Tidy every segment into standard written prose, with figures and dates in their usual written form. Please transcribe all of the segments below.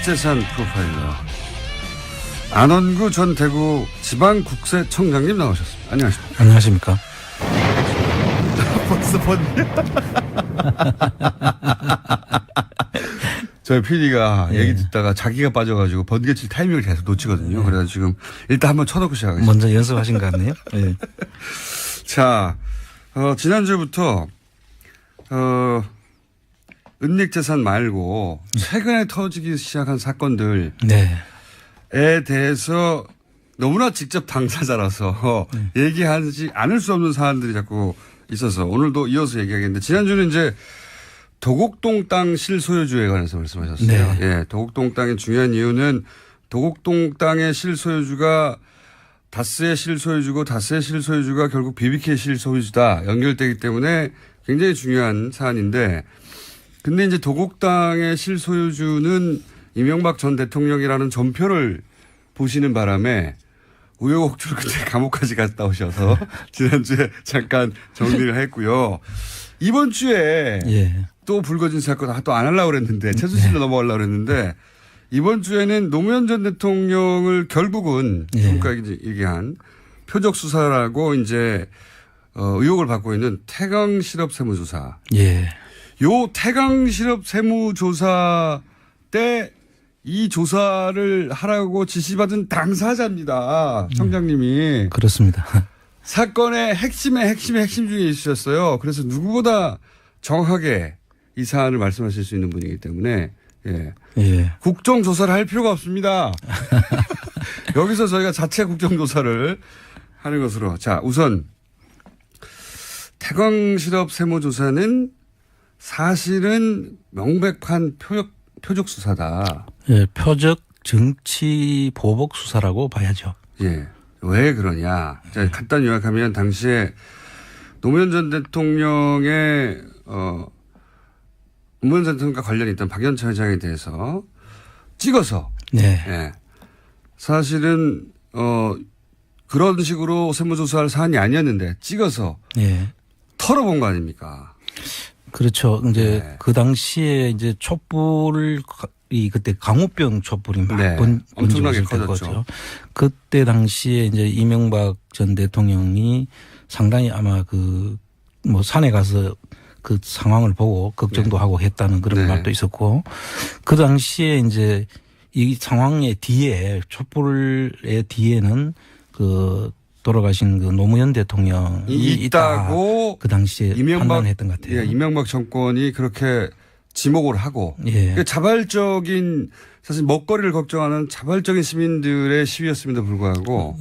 은닉재산 프로파일러 안원구 전 대구 지방국세청장님 나오셨습니다. 안녕하십니까? 안녕하십니까? 벌써 번네. 저희 PD가 얘기 듣다가 자기가 빠져가지고 번개칠 타이밍을 계속 놓치거든요. 그래서 지금 일단 한번 쳐놓고 시작하겠습니다. 먼저 연습하신 것 같네요. 네. 자, 지난주부터 은닉재산 말고 최근에 터지기 시작한 사건들에 대해서 너무나 직접 당사자라서 얘기하지 않을 수 없는 사안들이 자꾸 있어서 오늘도 이어서 얘기하겠는데, 지난주는 이제 도곡동 땅 실소유주에 관해서 말씀하셨어요. 네. 예, 도곡동 땅의 중요한 이유는 도곡동 땅의 실소유주가 다스의 실소유주고 다스의 실소유주가 결국 BBK 실소유주다 연결되기 때문에 굉장히 중요한 사안인데, 근데 이제 도곡 땅의 실소유주는 이명박 전 대통령이라는 전표를 보시는 바람에 우여곡절 끝에 감옥까지 갔다 오셔서 지난주에 잠깐 정리를 했고요. 이번 주에 또 불거진 사건 또 안 하려고 그랬는데 최순실로 넘어가려고 그랬는데, 이번 주에는 노무현 전 대통령을 결국은 지금까지 얘기한 표적 수사라고 이제 의혹을 받고 있는 태강 실업 세무조사. 요 태강 실업 세무조사 때 이 조사를 하라고 지시받은 당사자입니다. 청장님이. 그렇습니다. 사건의 핵심 중에 있으셨어요. 그래서 누구보다 정확하게 이 사안을 말씀하실 수 있는 분이기 때문에 국정조사를 할 필요가 없습니다. 여기서 저희가 자체 국정조사를 하는 것으로. 자, 우선 태광실업 세무조사는 사실은 명백한 표적 수사다. 표적 정치 보복 수사라고 봐야죠. 왜 그러냐. 자, 간단히 요약하면 당시에 노무현 전 대통령의 노무현 전 대통령과 관련이 있던 박연차 회장에 대해서 찍어서 사실은 그런 식으로 세무조사할 사안이 아니었는데 찍어서 털어본 거 아닙니까? 그렇죠. 이제 그 당시에 이제 촛불이 그때 강우병 촛불이 막 엄청나게 커졌죠. 그때 당시에 이제 이명박 전 대통령이 상당히 아마 산에 가서 그 상황을 보고 걱정도 하고 했다는 그런 말도 있었고, 그 당시에 이제 이 상황의 뒤에 촛불의 뒤에는 돌아가신 노무현 대통령이 있다고 그 당시에 판단했던 것 같아요. 이명박 정권이 그렇게 지목을 하고 자발적인, 사실 먹거리를 걱정하는 자발적인 시민들의 시위였음에도 불구하고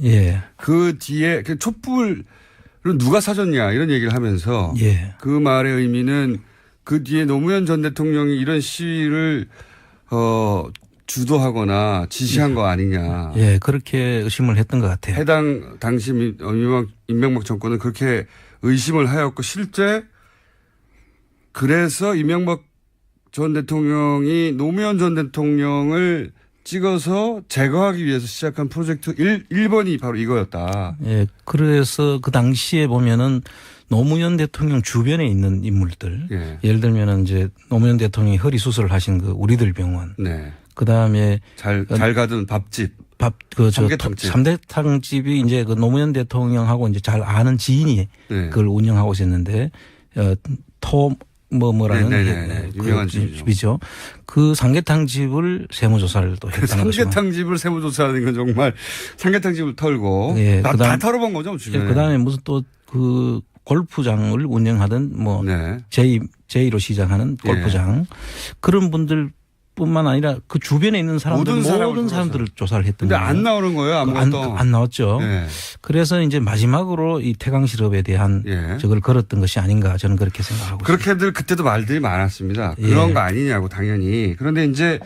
그 뒤에 촛불을 누가 사줬냐 이런 얘기를 하면서 그 말의 의미는 그 뒤에 노무현 전 대통령이 이런 시위를 주도하거나 지시한 거 아니냐. 그렇게 의심을 했던 것 같아요. 해당 당시 이명박 정권은 그렇게 의심을 하였고, 실제 그래서 이명박 전 대통령이 노무현 전 대통령을 찍어서 제거하기 위해서 시작한 프로젝트 1번이 바로 이거였다. 그래서 그 당시에 보면은 노무현 대통령 주변에 있는 인물들, 예를 들면은 이제 노무현 대통령이 허리 수술을 하신 우리들 병원, 그 다음에 잘 가던 밥집, 삼계탕집이 이제 노무현 대통령하고 이제 잘 아는 지인이 그걸 운영하고 있었는데, 유명한 집이죠. 그 삼계탕집을 세무조사를 또 했다는 거죠. 삼계탕집을 세무조사하는 건 정말 삼계탕집을 털고 다 털어본 거죠. 그다음에 무슨 또 골프장을 운영하던 제2로 시작하는 골프장 그런 분들 뿐만 아니라 그 주변에 있는 사람들 모든 사람들을 조사를 했던 거예요. 근데 거예요. 안 나오는 거예요. 아무것도. 안 나왔죠. 그래서 이제 마지막으로 이 태강실업에 대한 저걸 걸었던 것이 아닌가 저는 그렇게 생각하고 있습니다. 그렇게들 그때도 말들이 많았습니다. 그런 거 아니냐고 당연히. 그런데 이제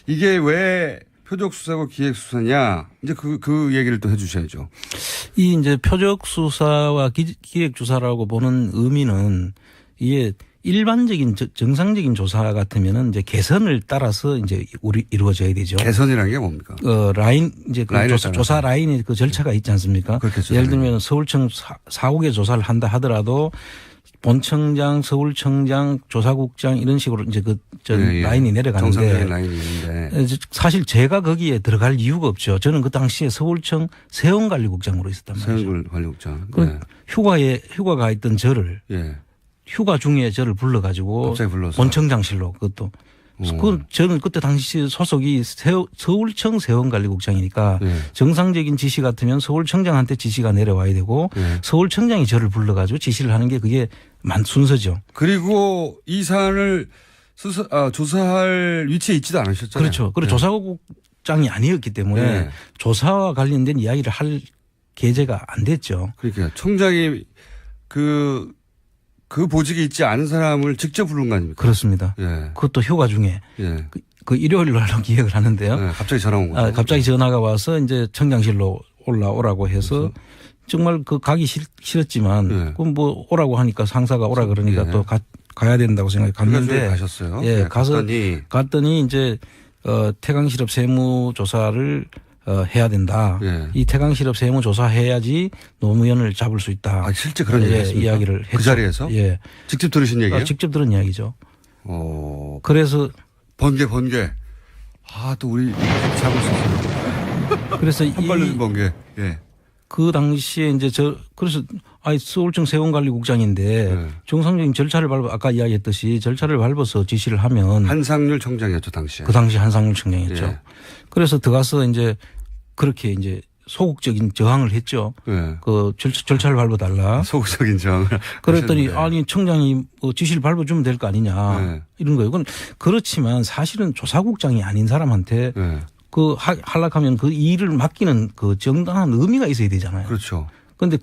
이게 왜 표적 수사고 기획 수사냐, 이제 그 얘기를 또 해주셔야죠. 이 이제 표적 수사와 기획 수사라고 보는 의미는 이게 일반적인 정상적인 조사 같으면은 이제 개선을 따라서 이제 이루어져야 되죠. 개선이라는 게 뭡니까? 라인 이제 조사 라인이 그 절차가 있지 않습니까? 그렇겠죠. 예를 들면 서울청 4국의 조사를 한다 하더라도 본청장, 서울청장, 조사국장 이런 식으로 이제 라인이 내려가는데 정상적인 라인이 있는데 사실 제가 거기에 들어갈 이유가 없죠. 저는 그 당시에 서울청 세원관리국장으로 있었단 말이죠. 세원관리국장. 그 휴가가 있던 저를 휴가 중에 저를 불러가지고 갑자기 불러서 본청장실로 그것도. 저는 그때 당시 소속이 서울청 세원관리국장이니까 정상적인 지시 같으면 서울청장한테 지시가 내려와야 되고 서울청장이 저를 불러가지고 지시를 하는 게 그게 순서죠. 그리고 이 사안을 조사할 위치에 있지도 않으셨잖아요. 그렇죠. 그리고 조사국장이 아니었기 때문에 조사와 관련된 이야기를 할 계제가 안 됐죠. 그러니까 총장이 그 보직이 있지 않은 사람을 직접 부른 거 아닙니까? 그렇습니다. 그것도 휴가 중에 그 일요일 날로 기획을 하는데요. 갑자기 전화 온 거죠. 갑자기 전화가 와서 이제 청장실로 올라오라고 해서 그래서? 정말 가기 싫었지만 그럼 뭐 오라고 하니까 상사가 오라 그러니까 또 가야 된다고 생각해 갔는데 가셨어요. 갔더니 이제 태강실업 세무조사를 해야 된다. 이 태강실업 세무조사해야지 노무현을 잡을 수 있다. 실제 그런 이야기를 했죠. 그 자리에서? 직접 들으신 얘기예요? 직접 들은 이야기죠. 그래서 번개. 또 우리 잡을 수 있어요. 그래서 한 발로 준 번개. 그 당시에 이제 그래서 서울청 세원관리국장인데 정상적인 절차를 아까 이야기했듯이 절차를 밟아서 지시를 하면 한상률 청장이었죠 당시에. 그 당시 한상률 청장이었죠. 그래서 들어가서 이제 그렇게 이제 소극적인 저항을 했죠. 그 절차를 밟아달라. 소극적인 저항을. 그랬더니 아니 청장이 지시를 밟아주면 될 거 아니냐 이런 거예요. 그렇지만 사실은 조사국장이 아닌 사람한테 하락하면 그 일을 맡기는 그 정당한 의미가 있어야 되잖아요. 그렇죠. 그런데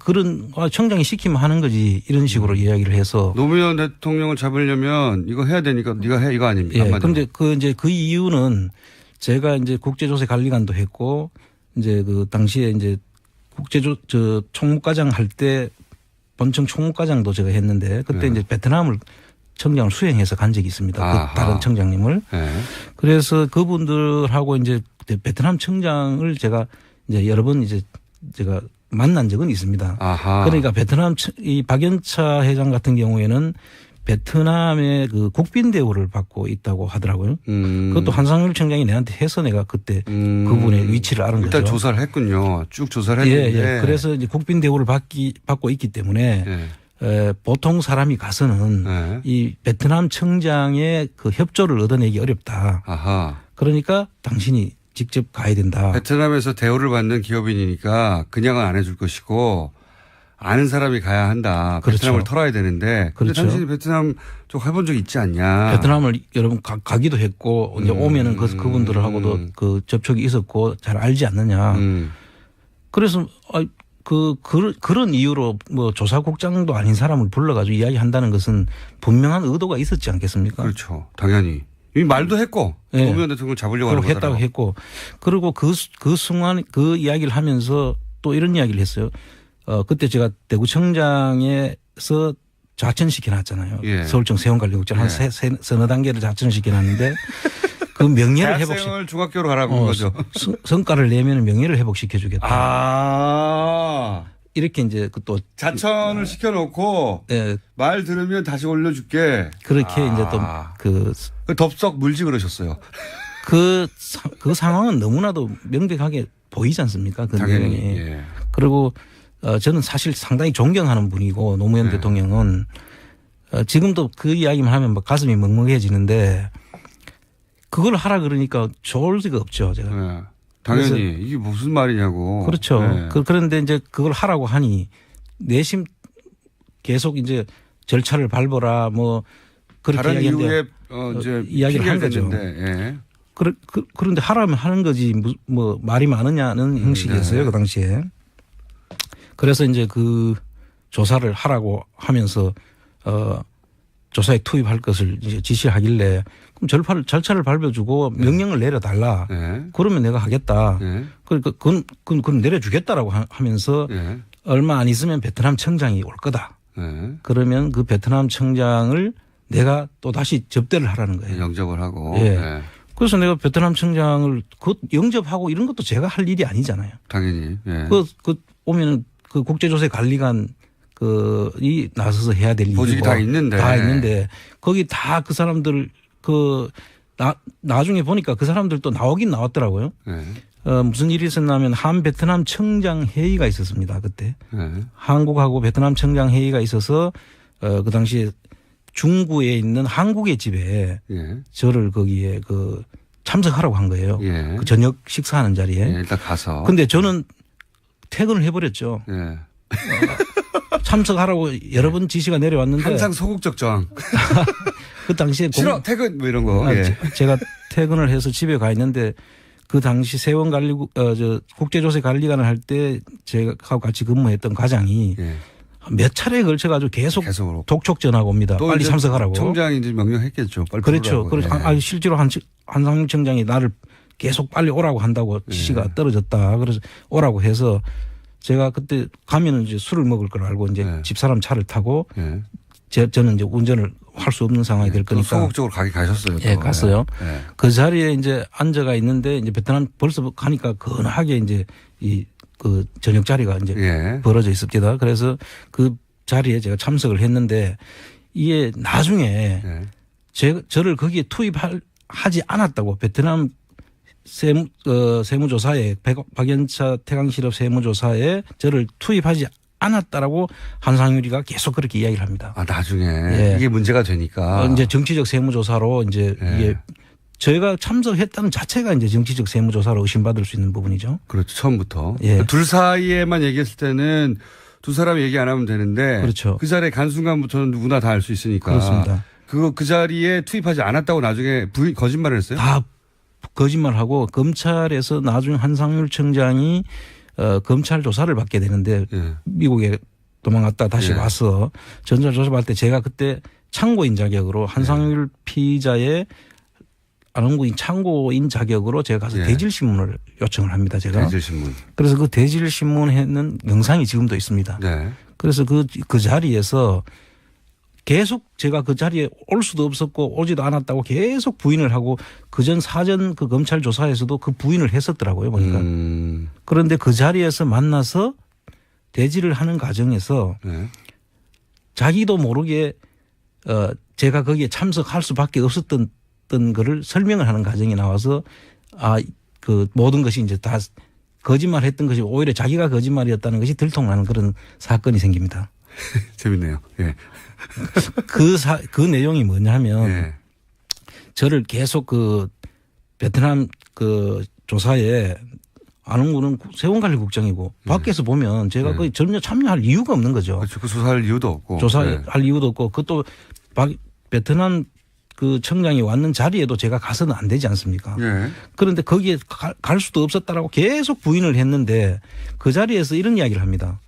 청장이 시키면 하는 거지 이런 식으로 이야기를 해서 노무현 대통령을 잡으려면 이거 해야 되니까 네가 해 이거 아닙니까? 그런데 그 이유는 제가 이제 국제조세 관리관도 했고 이제 그 당시에 이제 총무과장 할 때 본청 총무과장도 제가 했는데 그때 이제 베트남을 청장을 수행해서 간 적이 있습니다. 다른 청장님을. 그래서 그분들하고 이제 베트남 청장을 제가 이제 여러 번 이제 제가 만난 적은 있습니다. 그러니까 베트남 이 박연차 회장 같은 경우에는 베트남의 그 국빈 대우를 받고 있다고 하더라고요. 그것도 한상률 청장이 내한테 해서 내가 그때 그분의 위치를 알은 일단 거죠. 조사를 했군요. 쭉 조사를 했는데. 그래서 이제 국빈 대우를 받고 있기 때문에 보통 사람이 가서는 이 베트남 청장의 그 협조를 얻어내기 어렵다. 그러니까 당신이 직접 가야 된다. 베트남에서 대우를 받는 기업인이니까 그냥은 안 해줄 것이고 아는 사람이 가야 한다. 베트남을 털어야 되는데. 그런데 당신이 베트남 쪽 해본 적 있지 않냐. 베트남을 여러분 가기도 했고 이제 오면은 그분들하고도 그 접촉이 있었고 잘 알지 않느냐. 그래서 그런 이유로 뭐 조사국장도 아닌 사람을 불러가지고 이야기한다는 것은 분명한 의도가 있었지 않겠습니까? 그렇죠. 당연히. 이미 말도 했고. 노무현 대통령을 잡으려고 하는 했다고 했고. 그리고 그 순간 그 이야기를 하면서 또 이런 이야기를 했어요. 그때 제가 대구청장에서 자천시켜 놨잖아요. 서울청 세원관리국장 한 서너 단계를 자천시켜 놨는데 그 명예를 대학생을 중학교로 가라고 한 거죠. 성과를 내면 명예를 회복시켜 주겠다. 이렇게 이제 또 자천을 시켜놓고 말 들으면 다시 올려줄게. 그렇게 이제 또 덥석 물지 그러셨어요. 그 상황은 너무나도 명백하게 보이지 않습니까? 그 당연히. 그리고 저는 사실 상당히 존경하는 분이고 노무현 대통령은 지금도 그 이야기만 하면 막 가슴이 먹먹해지는데 그걸 하라 그러니까 좋을 리가 없죠. 제가. 당연히 이게 무슨 말이냐고. 그렇죠. 그런데 이제 그걸 하라고 하니 내심 계속 이제 절차를 밟아라 뭐 그렇게 다른 이유에 이제 이야기를 한 거죠. 그런데 하라면 하는 거지 뭐 말이 많으냐는 형식이었어요. 그 당시에. 그래서 이제 그 조사를 하라고 하면서 조사에 투입할 것을 이제 지시하길래 그럼 절차를 밟아주고 명령을 내려달라. 그러면 내가 하겠다. 그러니까 그건 내려주겠다라고 하면서 얼마 안 있으면 베트남 청장이 올 거다. 그러면 그 베트남 청장을 내가 또 다시 접대를 하라는 거예요. 영접을 하고. 그래서 내가 베트남 청장을 영접하고 이런 것도 제가 할 일이 아니잖아요. 당연히. 오면은 그 국제조세 관리관 이 나서서 해야 될 일이고 보직이 다 있는데 거기 다 그 사람들 나중에 보니까 그 사람들도 나오긴 나왔더라고요. 네. 무슨 일이 있었냐면 한 베트남 청장 회의가 있었습니다. 그때 네. 한국하고 베트남 청장 회의가 있어서 그 당시에 중구에 있는 한국의 집에 예. 저를 거기에 참석하라고 한 거예요. 예. 그 저녁 식사하는 자리에. 예, 일단 가서. 근데 저는 퇴근을 해버렸죠. 예. 참석하라고 여러 번 지시가 내려왔는데 항상 소극적 저항. 그 당시에 싫어 퇴근 뭐 이런 거. 예. 제가 퇴근을 해서 집에 가 있는데 그 당시 세원관리국 국제조세관리관을 할 때 제가 같이 근무했던 과장이 예. 몇 차례에 걸쳐가지고 계속 독촉 전화가 옵니다. 빨리 참석하라고. 청장이 이제 명령했겠죠. 빨리 그렇죠. 부르라고. 그래서 실제로 한상윤 청장이 나를 계속 빨리 오라고 한다고 지시가 떨어졌다. 그래서 오라고 해서 제가 그때 가면은 이제 술을 먹을 걸 알고 이제 집사람 차를 타고 저는 이제 운전을 할 수 없는 상황이 될 거니까 소극적으로 가셨어요. 예, 갔어요. 그 자리에 이제 앉아가 있는데 이제 베트남 벌써 가니까 건하게 이제 그 저녁 자리가 이제 벌어져 있습니다. 그래서 그 자리에 제가 참석을 했는데 이게 나중에 저를 거기에 투입하지 않았다고 베트남 세무조사에 박연차 태강실업 세무조사에 저를 투입하지 않았다라고 한상유리가 계속 그렇게 이야기를 합니다. 아, 나중에 이게 문제가 되니까 이제 정치적 세무조사로 이제 이게 저희가 참석했다는 자체가 이제 정치적 세무조사로 의심받을 수 있는 부분이죠. 그렇죠. 처음부터. 둘 사이에만 얘기했을 때는 두 사람이 얘기 안 하면 되는데 그렇죠. 그 자리에 간 순간부터는 누구나 다 알 수 있으니까. 그렇습니다. 그 자리에 투입하지 않았다고 나중에 거짓말을 했어요? 다 거짓말하고 검찰에서 나중에 한상률 청장이 검찰 조사를 받게 되는데 미국에 도망갔다 다시 와서 전자 조사받을 때 제가 그때 참고인 자격으로 한상률 피의자의 안원구인 참고인 자격으로 제가 가서 대질신문을 요청을 합니다. 제가. 대질신문. 그래서 그 대질신문에는 영상이 지금도 있습니다. 네. 그래서 그 자리에서 계속 제가 그 자리에 올 수도 없었고 오지도 않았다고 계속 부인을 하고 그전 사전 그 검찰 조사에서도 그 부인을 했었더라고요. 보니까. 그런데 그 자리에서 만나서 대질을 하는 과정에서 자기도 모르게 제가 거기에 참석할 수밖에 없었던 거를 설명을 하는 과정이 나와서 그 모든 것이 이제 다 거짓말 했던 것이 오히려 자기가 거짓말이었다는 것이 들통나는 그런 사건이 생깁니다. 재밌네요. 예. 그 내용이 뭐냐면 저를 계속 그 베트남 그 조사에 안원구는 세원관리국장이고 밖에서 보면 제가 거의 전혀 참여할 이유가 없는 거죠. 그렇죠. 그 조사할 이유도 없고. 조사할 이유도 없고 그것도 베트남 그 청장이 왔는 자리에도 제가 가서는 안 되지 않습니까? 그런데 거기에 갈 수도 없었다라고 계속 부인을 했는데 그 자리에서 이런 이야기를 합니다.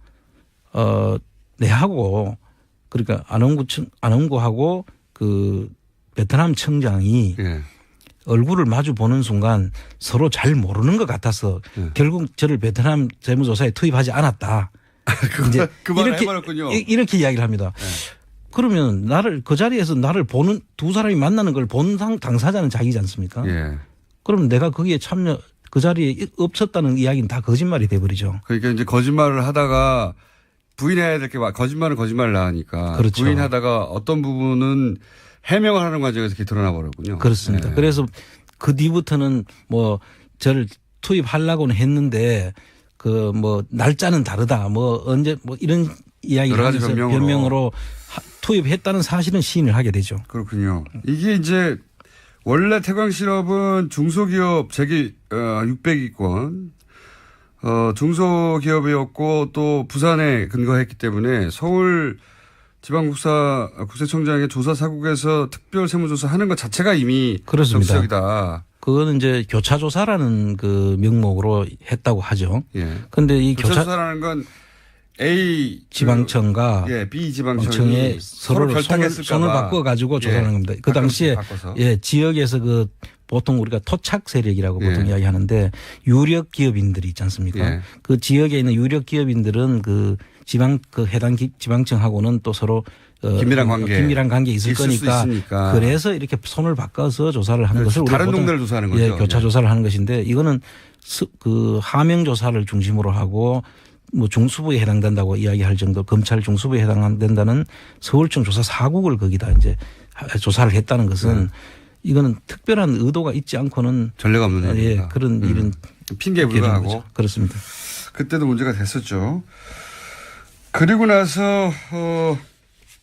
내하고 그러니까 안원구하고 그 베트남 청장이 얼굴을 마주 보는 순간 서로 잘 모르는 것 같아서 결국 저를 베트남 세무조사에 투입하지 않았다. 이제 이렇게 이야기를 합니다. 그러면 그 자리에서 나를 보는 두 사람이 만나는 걸 본 당사자는 자기지 않습니까? 그럼 내가 거기에 그 자리에 없었다는 이야기는 다 거짓말이 돼버리죠. 그러니까 이제 거짓말을 하다가 부인해야 될 게 거짓말을 나으니까. 그렇죠. 부인하다가 어떤 부분은 해명을 하는 과정에서 이렇게 드러나 버렸군요. 그렇습니다. 그래서 그 뒤부터는 뭐 저를 투입하려고는 했는데 그 뭐 날짜는 다르다 뭐 언제 뭐 이런 이야기를 하면서 변명으로 투입했다는 사실은 시인을 하게 되죠. 그렇군요. 이게 이제 원래 태광실업은 중소기업 재기 600위권 중소기업이었고 또 부산에 근거했기 때문에 서울 지방국세청장의 조사 사국에서 특별 세무조사 하는 것 자체가 이미 그렇습니다. 적시적이다. 그거는 이제 교차조사라는 그 명목으로 했다고 하죠. 그런데 이 교차조사라는 건 A 지방청과 B 지방청이 서로 손을 바꿔 가지고 조사하는 겁니다. 그 당시에 지역에서 그 보통 우리가 토착 세력이라고 보통 이야기하는데 유력 기업인들이 있지 않습니까? 그 지역에 있는 유력 기업인들은 그 해당 지방청하고는 또 서로 긴밀한 관계 있을 거니까 그래서 이렇게 손을 바꿔서 조사를 하는 것을 다른 동네를 조사하는 거죠. 교차 조사를 하는 것인데 이거는 그 하명 조사를 중심으로 하고 뭐 중수부에 해당된다고 이야기할 정도 검찰 중수부에 해당된다는 서울청 조사 4국을 거기다 이제 조사를 했다는 것은 이거는 특별한 의도가 있지 않고는 전례가 없는 일이다. 그런 일은 핑계에 불과하고 거죠. 그렇습니다. 그때도 문제가 됐었죠. 그리고 나서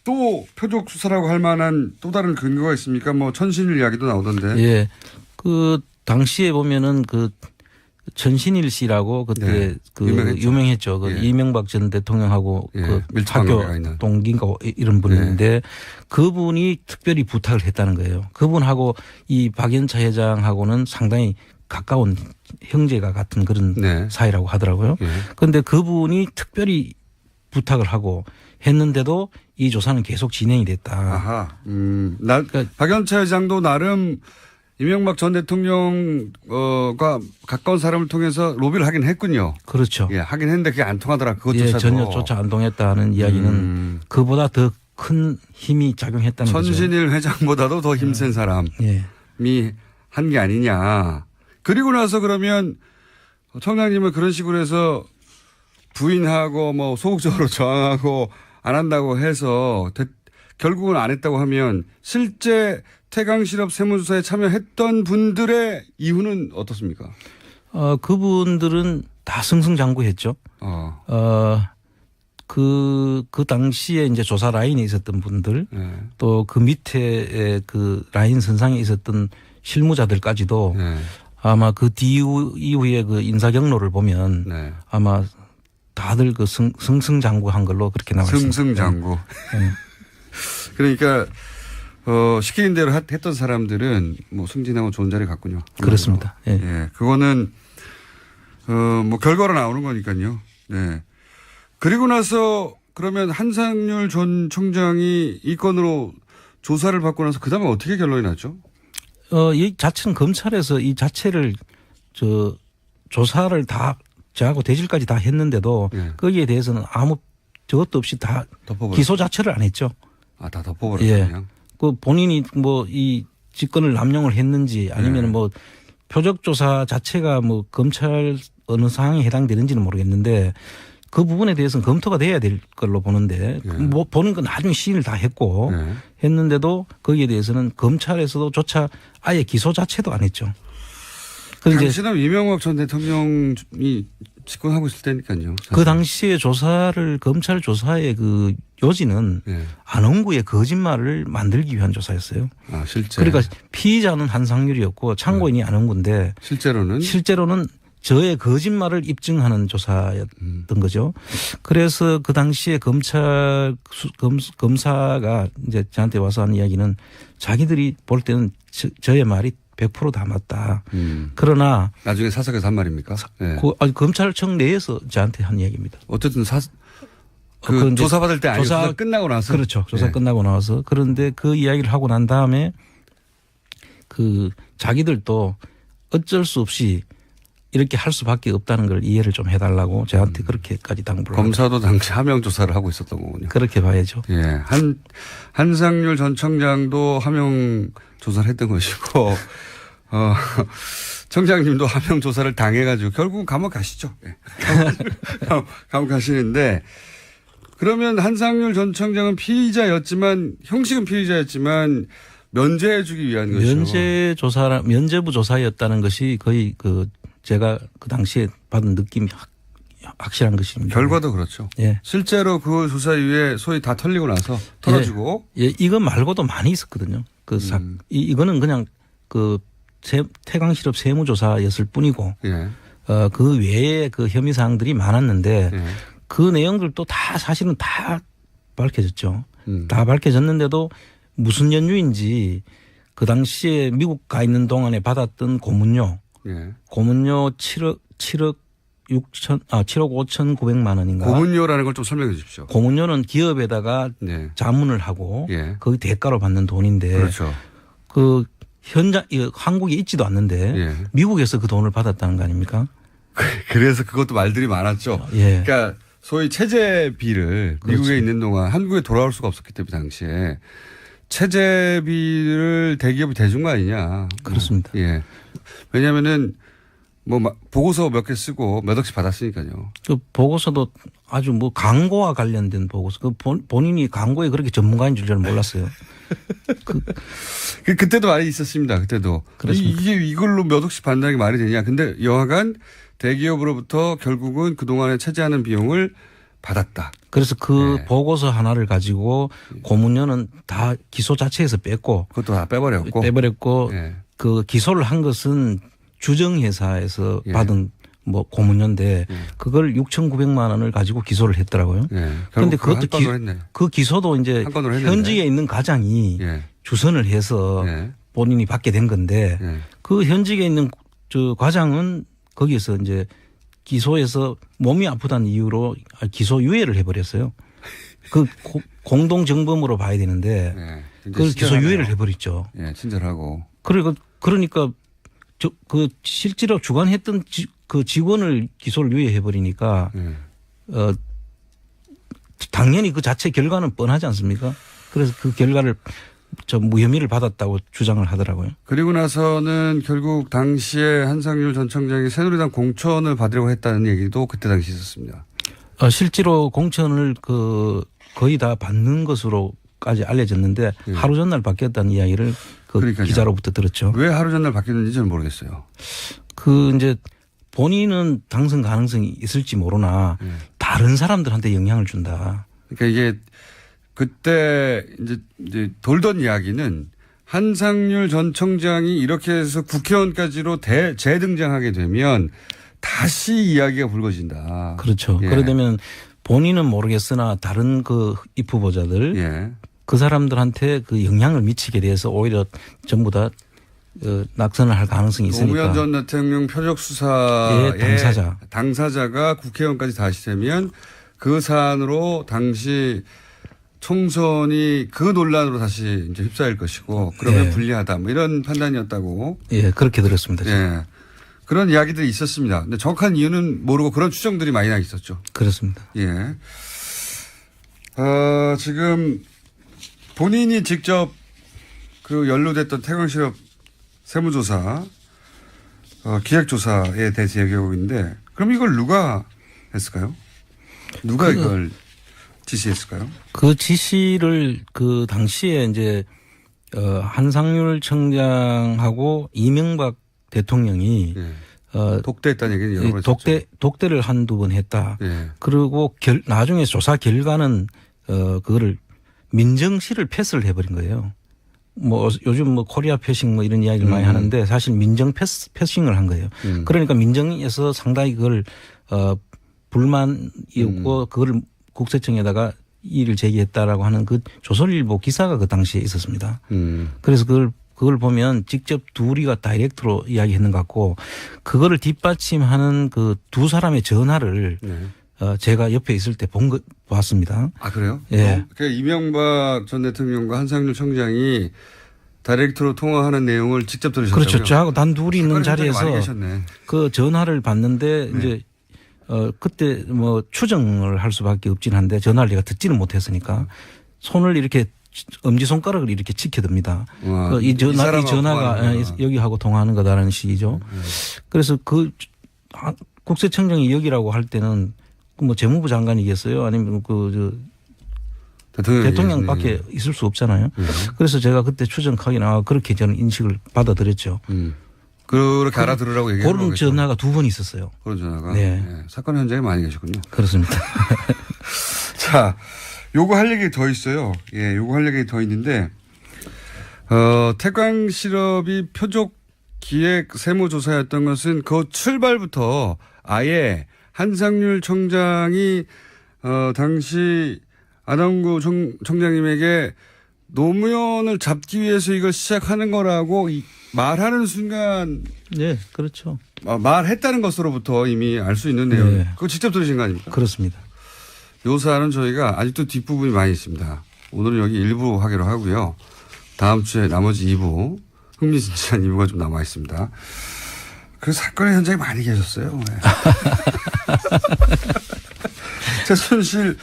또 표적 수사라고 할 만한 또 다른 근거가 있습니까? 뭐 천신일 이야기도 나오던데. 예. 그 당시에 보면은 그 천신일 씨라고 그때 그 유명했죠. 그 이명박 전 대통령하고 그 학교 동기인가 이런 분인데 그분이 특별히 부탁을 했다는 거예요. 그분하고 이 박연차 회장하고는 상당히 가까운 형제가 같은 그런 사이라고 하더라고요. 그런데 그분이 특별히 부탁을 하고 했는데도 이 조사는 계속 진행이 됐다. 아하. 그러니까 박연차 회장도 나름 이명박 전 대통령과 가까운 사람을 통해서 로비를 하긴 했군요. 그렇죠. 예, 하긴 했는데 그게 안 통하더라. 그것조차도. 전혀 조차 안 통했다는 이야기는 그보다 더 큰 힘이 작용했다는 거죠. 천신일 회장보다도 더 힘센 사람이 한 게 아니냐. 그리고 나서 그러면 청장님은 그런 식으로 해서 부인하고 뭐 소극적으로 저항하고 안 한다고 해서 결국은 안 했다고 하면 실제 태강실업 세무조사에 참여했던 분들의 이유는 어떻습니까? 그분들은 다 승승장구했죠. 그 당시에 이제 조사 라인에 있었던 분들 또 그 밑에 그 라인 선상에 있었던 실무자들까지도 아마 그 이후에 그 인사 경로를 보면 아마 다들 그 승승장구한 걸로 그렇게 나와 있습니다. 승승장구. 그러니까 시키는 대로 했던 사람들은 뭐 승진하고 좋은 자리 갔군요. 그렇습니다. 예, 그거는 뭐 결과로 나오는 거니까요. 네. 그리고 나서 그러면 한상률 전 청장이 이 건으로 조사를 받고 나서 그 다음에 어떻게 결론이 났죠? 이 자체는 검찰에서 이 자체를 조사를 다 저하고 대질까지 다 했는데도 거기에 대해서는 아무 저것도 없이 다 기소 자체를 안 했죠. 아, 다 덮어버렸어요. 그 본인이 뭐 이 직권을 남용을 했는지 아니면 뭐 표적 조사 자체가 뭐 검찰 어느 상황에 해당되는지는 모르겠는데 그 부분에 대해서는 검토가 돼야 될 걸로 보는데 뭐 보는 건 나중에 시인을 다 했고 했는데도 거기에 대해서는 검찰에서도 조차 아예 기소 자체도 안 했죠. 당시는 이명박 전 대통령이 집권하고 있을 때니까요. 사실. 그 당시에 검찰 조사의 그 요지는 안홍구의 거짓말을 만들기 위한 조사였어요. 아, 실제. 그러니까 피의자는 한상률이었고 참고인이 안홍구인데 실제로는 저의 거짓말을 입증하는 조사였던 거죠. 그래서 그 당시에 검사가 이제 저한테 와서 하는 이야기는 자기들이 볼 때는 저의 말이 100%다 맞다. 그러나 나중에 사석에서 한 말입니까? 검찰청 내에서 저한테 한 이야기입니다. 어쨌든 조사받을 때 아니고 조사 끝나고 나서. 그렇죠. 조사 끝나고 나와서. 그런데 그 이야기를 하고 난 다음에 그 자기들도 어쩔 수 없이 이렇게 할 수밖에 없다는 걸 이해를 좀 해달라고 저한테 그렇게까지 당부를 검사도 당시 하명 조사를 하고 있었던 거군요. 그렇게 봐야죠. 예, 한상률 전 청장도 하명 조사를 했던 것이고 청장님도 하명 조사를 당해가지고 결국은 감옥 가시죠. 예. 감옥 가시는데 그러면 한상률 전 청장은 피의자였지만 형식은 피의자였지만 면제해주기 위한 것이죠. 면제부 조사였다는 것이 거의 제가 그 당시에 받은 느낌이 확실한 것입니다. 결과도 그렇죠. 예. 실제로 그 조사 이후에 소위 다 털리고 나서 털어지고. 이거 말고도 많이 있었거든요. 이거는 그냥 태강실업 세무조사였을 뿐이고 그 외에 그 혐의 사항들이 많았는데 그 내용들도 다 사실은 다 밝혀졌죠. 다 밝혀졌는데도 무슨 연유인지 그 당시에 미국 가 있는 동안에 받았던 고문료 7억 5,900만 원인가. 고문료라는 걸 좀 설명해 주십시오. 고문료는 기업에다가 자문을 하고 거기 대가로 받는 돈인데 그렇죠. 그 한국에 있지도 않는데 미국에서 그 돈을 받았다는 거 아닙니까? 그래서 그것도 말들이 많았죠. 그러니까 소위 체재비를 미국에 그렇죠. 있는 동안 한국에 돌아올 수가 없었기 때문에 당시에 체재비를 대기업이 대준 거 아니냐. 그렇습니다. 왜냐하면은 뭐 보고서 몇 개 쓰고 몇 억씩 받았으니까요. 그 보고서도 아주 뭐 광고와 관련된 보고서. 그 본인이 광고에 그렇게 전문가인 줄 저는 몰랐어요. 그때도 말이 있었습니다. 그때도. 이게 이걸로 몇 억씩 받는다는 게 말이 되냐. 근데 여하간 대기업으로부터 결국은 그동안에 차지하는 비용을 받았다. 그래서 그 네. 보고서 하나를 가지고 고문료는 다 기소 자체에서 뺐고. 그것도 다 빼버렸고. 네. 그 기소를 한 것은 주정회사에서 받은 뭐 고문료인데 그걸 6,900만 원을 가지고 기소를 했더라고요. 그런데 그것도 그 기소도 이제 현직에 있는 과장이 주선을 해서 본인이 받게 된 건데 그 현직에 있는 저 과장은 거기에서 이제 기소해서 몸이 아프다는 이유로 기소유예를 해버렸어요. 그 공동정범으로 봐야 되는데 그걸 기소유예를 해버렸죠. 친절하고. 그러니까 그 실제로 주관했던 그 직원을 기소를 유예해버리니까 당연히 그 자체 결과는 뻔하지 않습니까? 그래서 그 결과를 무혐의를 받았다고 주장을 하더라고요. 그리고 나서는 결국 당시에 한상률 전 청장이 새누리당 공천을 받으려고 했다는 얘기도 그때 당시 있었습니다. 실제로 공천을 거의 다 받는 것으로까지 알려졌는데 하루 전날 바뀌었다는 이야기를 기자로부터 들었죠. 왜 하루 전날 바뀌었는지 저는 모르겠어요. 이제 본인은 당선 가능성이 있을지 모르나 다른 사람들한테 영향을 준다. 그러니까 이게 그때 이제 돌던 이야기는 한상률 전 청장이 이렇게 해서 국회의원까지로 재등장하게 되면 다시 이야기가 불거진다. 그렇죠. 그러게 되면 본인은 모르겠으나 다른 그 입 후보자들 그 사람들한테 그 영향을 미치게 돼서 오히려 전부 다 낙선을 할 가능성이 있으니까. 노무현 전 대통령 표적 수사의 당사자가 국회의원까지 다시 되면 그 사안으로 당시 총선이 그 논란으로 다시 이제 휩싸일 것이고 그러면 불리하다 뭐 이런 판단이었다고. 그렇게 들었습니다. 그런 이야기들이 있었습니다. 근데 정확한 이유는 모르고 그런 추정들이 많이 나 있었죠. 그렇습니다. 지금 본인이 직접 그 연루됐던 태광실업 세무조사, 기획조사에 대해서 얘기하고 있는데 그럼 이걸 누가 했을까요? 누가 이걸 지시했을까요? 그 지시를 그 당시에 이제 한상률 청장하고 이명박 대통령이 독대했다는 얘기는 여러 번 했죠. 독대를 한두 번 했다. 그리고 나중에 조사 결과는 그거를 민정실을 패스를 해버린 거예요. 뭐 요즘 뭐 코리아 패싱 뭐 이런 이야기를 많이 하는데 사실 민정 패싱을 한 거예요. 그러니까 민정에서 상당히 그걸 불만이었고 그걸 국세청에다가 이의를 제기했다라고 하는 그 조선일보 기사가 그 당시에 있었습니다. 그래서 그걸 보면 직접 둘이가 다이렉트로 이야기했는 것 같고 그거를 뒷받침하는 그 두 사람의 전화를 제가 옆에 있을 때 봤습니다. 아, 그래요? 그러니까 이명박 전 대통령과 한상률 청장이 다이렉트로 통화하는 내용을 직접 들으셨다고요? 그렇죠. 저하고 단둘이 있는 자리에서 그 전화를 받는데 이제 그때 뭐 추정을 할 수밖에 없긴 한데 전화를 내가 듣지는 못했으니까 손을 이렇게 엄지손가락을 이렇게 치켜듭니다. 이 전화가 여기하고 통화하는 거다라는 식이죠. 그래서 국세청장이 여기라고 할 때는 뭐 재무부 장관이겠어요? 아니면 대통령밖에 있을 수 없잖아요. 그래서 제가 그때 추정하기나 그렇게 저는 인식을 받아들였죠. 그렇게 알아들으라고 얘기한 거겠죠. 그런 전화가 두 번 있었어요. 그런 전화가. 사건 현장에 많이 계셨군요. 그렇습니다. 자, 요거 할 얘기 더 있어요. 요거 할 얘기 더 있는데, 태광실업이 표적 기획 세무조사였던 것은 그 출발부터 아예 한상률 청장이, 당시 안원구 청장님에게 노무현을 잡기 위해서 이걸 시작하는 거라고 말하는 순간. 네, 그렇죠. 말했다는 것으로부터 이미 알 수 있는 내용. 그거 직접 들으신 거 아닙니까? 그렇습니다. 요 사안은 저희가 아직도 뒷부분이 많이 있습니다. 오늘은 여기 1부 하기로 하고요. 다음 주에 나머지 2부, 흥미진진한 2부가 좀 남아 있습니다. 그 사건의 현장에 많이 계셨어요. 최순실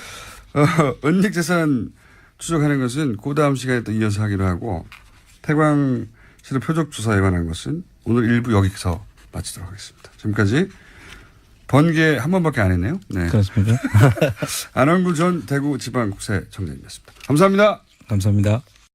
은닉재산 추적하는 것은 그 다음 시간에 또 이어서 하기로 하고 태광실업 표적조사에 관한 것은 오늘 1부 여기서 마치도록 하겠습니다. 지금까지 번개 한 번밖에 안 했네요. 네. 그렇습니까? 안원구 전 대구지방국세청장님이었습니다. 감사합니다. 감사합니다.